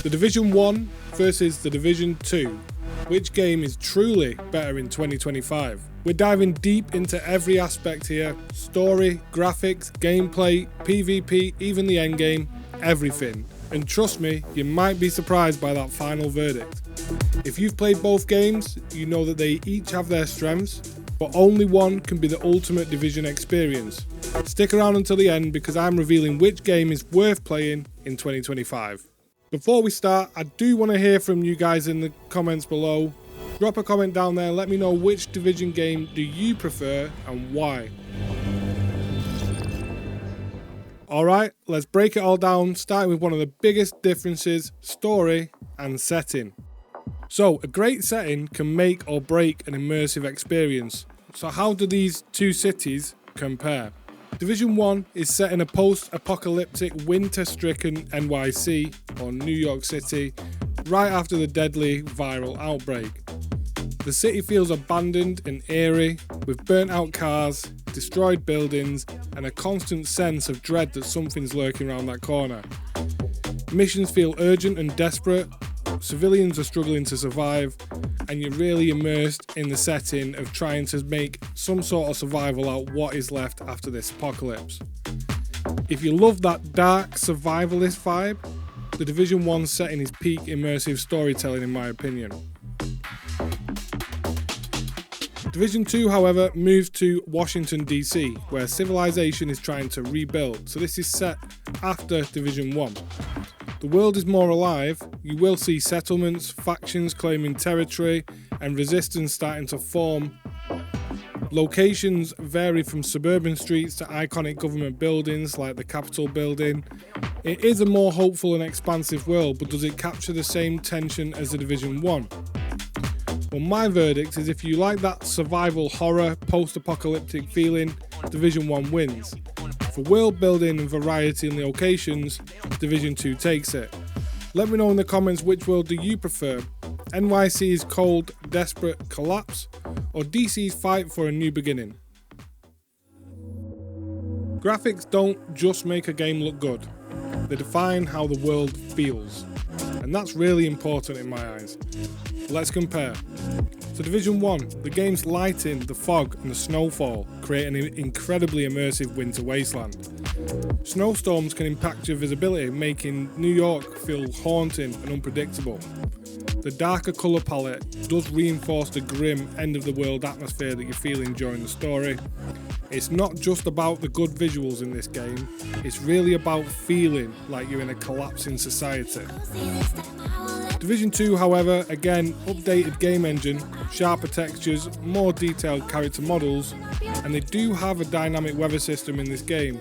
The Division 1 versus The Division 2. Which game is truly better in 2025? We're diving deep into every aspect here: story, graphics, gameplay, PvP, even the endgame, everything. And trust me, you might be surprised by that final verdict. If you've played both games, you know that they each have their strengths, but only one can be the ultimate Division experience. Stick around until the end because I'm revealing which game is worth playing in 2025. Before we start, I do want to hear from you guys in the comments below. Drop a comment down there, let me know which Division game do you prefer and why. Alright, let's break it all down, starting with one of the biggest differences: story and setting. So, a great setting can make or break an immersive experience. So how do these two cities compare? Division 1 is set in a post-apocalyptic, winter-stricken NYC, or New York City, right after the deadly viral outbreak. The city feels abandoned and eerie, with burnt-out cars, destroyed buildings, and a constant sense of dread that something's lurking around that corner. Missions feel urgent and desperate, civilians are struggling to survive, and you're really immersed in the setting of trying to make some sort of survival out what is left after this apocalypse. If you love that dark survivalist vibe, the Division 1 setting is peak immersive storytelling in my opinion. Division 2, however, moves to Washington DC, where civilization is trying to rebuild, so this is set after Division 1. The world is more alive. You will see settlements, factions claiming territory, and resistance starting to form. Locations vary from suburban streets to iconic government buildings like the Capitol building. It is a more hopeful and expansive world, but does it capture the same tension as the Division 1? Well, my verdict is if you like that survival horror, post-apocalyptic feeling, Division 1 wins. For world building and variety in locations, Division 2 takes it. Let me know in the comments which world do you prefer: NYC's cold, desperate collapse, or DC's fight for a new beginning? Graphics don't just make a game look good, they define how the world feels. And that's really important in my eyes. Let's compare. So Division 1, the game's lighting, the fog and the snowfall create an incredibly immersive winter wasteland. Snowstorms can impact your visibility, making New York feel haunting and unpredictable. The darker colour palette does reinforce the grim end-of-the-world atmosphere that you're feeling during the story. It's not just about the good visuals in this game, it's really about feeling like you're in a collapsing society. Division 2, however, again, updated game engine, sharper textures, more detailed character models, and they do have a dynamic weather system in this game.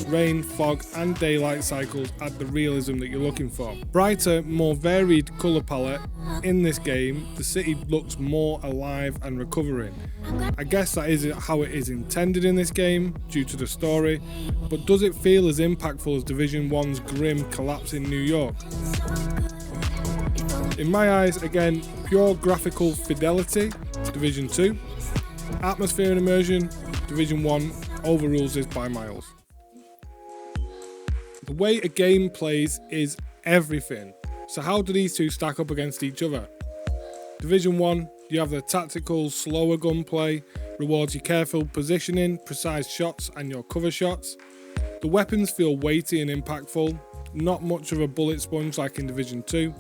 Rain, fog and daylight cycles add the realism that you're looking for. Brighter, more varied colour palette. In this game, the city looks more alive and recovering. I guess that is how it is intended in this game, due to the story, but does it feel as impactful as Division 1's grim, collapsing New York? In my eyes, again, pure graphical fidelity, Division 2. Atmosphere and immersion, Division 1 overrules this by miles. The way a game plays is everything. So how do these two stack up against each other? Division 1, you have the tactical, slower gunplay, rewards your careful positioning, precise shots and your cover shots. The weapons feel weighty and impactful, not much of a bullet sponge like in Division 2.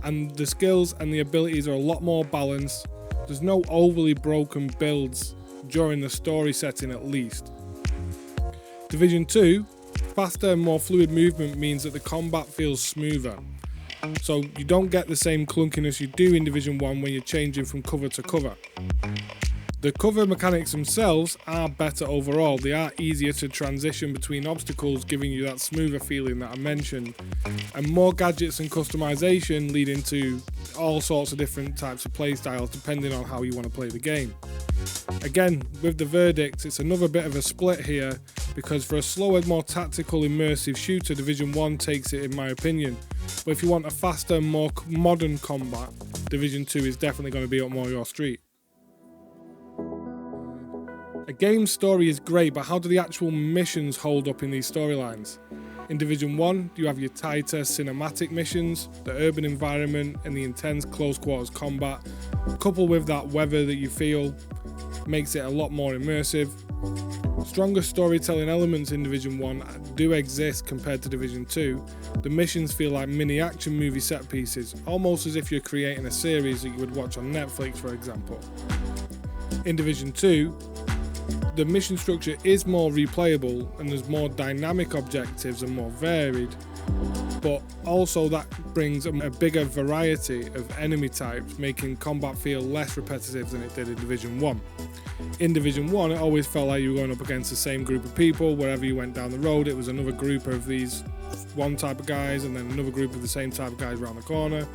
And the skills and the abilities are a lot more balanced. There's no overly broken builds during the story setting at least. Division 2, faster and more fluid movement means that the combat feels smoother. So you don't get the same clunkiness you do in Division 1 when you're changing from cover to cover. The cover mechanics themselves are better overall. They are easier to transition between obstacles, giving you that smoother feeling that I mentioned, and more gadgets and customization leading to all sorts of different types of play styles depending on how you want to play the game. Again, with the verdict, it's another bit of a split here, because for a slower, more tactical, immersive shooter, Division 1 takes it in my opinion. But if you want a faster, more modern combat, Division 2 is definitely going to be up more your street. A game's story is great, but how do the actual missions hold up in these storylines? In Division 1, you have your tighter cinematic missions, the urban environment and the intense close quarters combat, coupled with that weather that you feel, makes it a lot more immersive. Stronger storytelling elements in Division 1 do exist compared to Division 2. The missions feel like mini action movie set pieces, almost as if you're creating a series that you would watch on Netflix, for example. In Division 2, the mission structure is more replayable and there's more dynamic objectives and more varied, but also that brings a bigger variety of enemy types, making combat feel less repetitive than it did in Division 1. In Division 1, it always felt like you were going up against the same group of people. Wherever you went down the road, it was another group of these one type of guys and then another group of the same type of guys around the corner.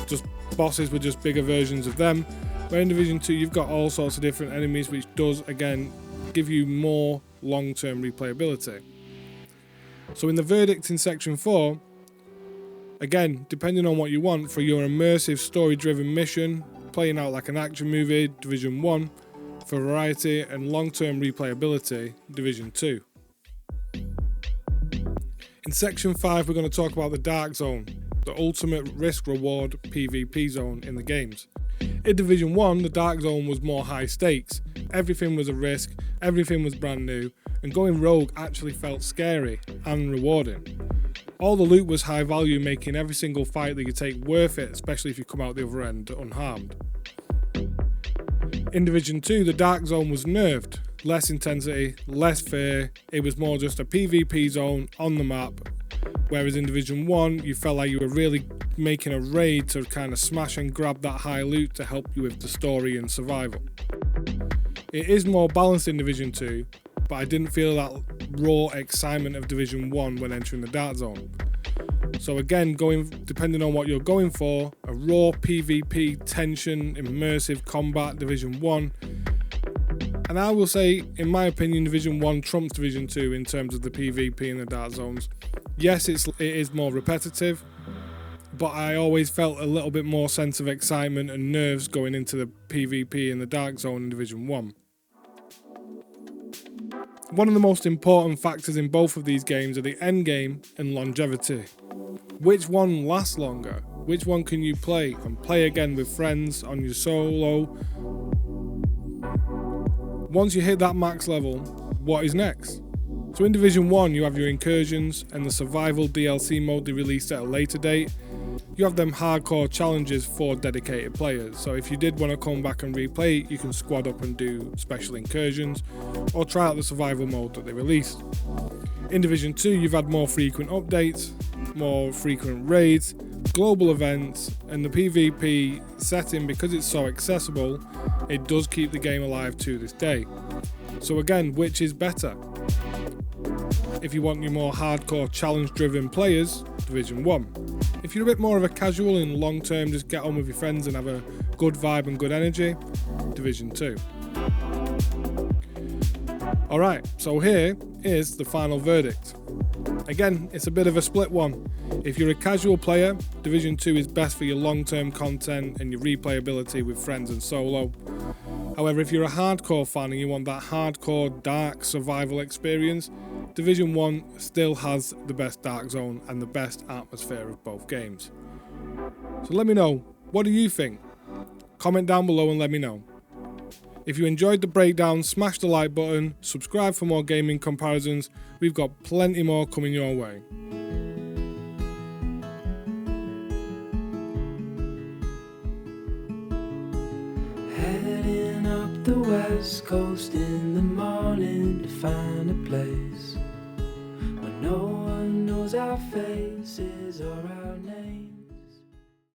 Just bosses were just bigger versions of them. Where in Division 2, you've got all sorts of different enemies, which does, again, give you more long-term replayability. So in the verdict in Section 4, again, depending on what you want, for your immersive story-driven mission, playing out like an action movie, Division 1, for variety and long-term replayability, Division 2. In Section 5, we're going to talk about the Dark Zone, the ultimate risk-reward PvP zone in the games. In Division 1, the Dark Zone was more high stakes. Everything was a risk, everything was brand new, and going rogue actually felt scary and rewarding. All the loot was high value, making every single fight that you take worth it, especially if you come out the other end unharmed. In Division 2, the Dark Zone was nerfed. Less intensity, less fear, it was more just a PvP zone on the map, whereas in Division 1, you felt like you were really making a raid to kind of smash and grab that high loot to help you with the story and survival. It is more balanced in Division 2, but I didn't feel that raw excitement of Division 1 when entering the Dark Zone. So again, depending on what you're going for, a raw PvP, tension, immersive combat, Division 1. And I will say, in my opinion, Division 1 trumps Division 2 in terms of the PvP in the Dark Zones. Yes, it is more repetitive, but I always felt a little bit more sense of excitement and nerves going into the PvP in the Dark Zone in Division 1. One of the most important factors in both of these games are the endgame and longevity. Which one lasts longer? Which one can you play and play again with friends on your solo? Once you hit that max level, what is next? So in Division 1 you have your incursions and the survival DLC mode they released at a later date. You have them hardcore challenges for dedicated players, so if you did want to come back and replay it, you can squad up and do special incursions or try out the survival mode that they released. In Division 2 you've had more frequent updates, more frequent raids, global events, and the PvP setting, because it's so accessible, it does keep the game alive to this day. So again, which is better? If you want your more hardcore challenge driven players, Division 1. If you're a bit more of a casual and long term, just get on with your friends and have a good vibe and good energy, Division 2. Alright, so here is the final verdict. Again, it's a bit of a split one. If you're a casual player, Division 2 is best for your long-term content and your replayability with friends and solo. However, if you're a hardcore fan and you want that hardcore dark survival experience, Division 1 still has the best Dark Zone and the best atmosphere of both games. So let me know, what do you think? Comment down below and let me know. If you enjoyed the breakdown, smash the like button, subscribe for more gaming comparisons. We've got plenty more coming your way. Heading up the west coast in the morning to find a place where no one knows our faces or our names.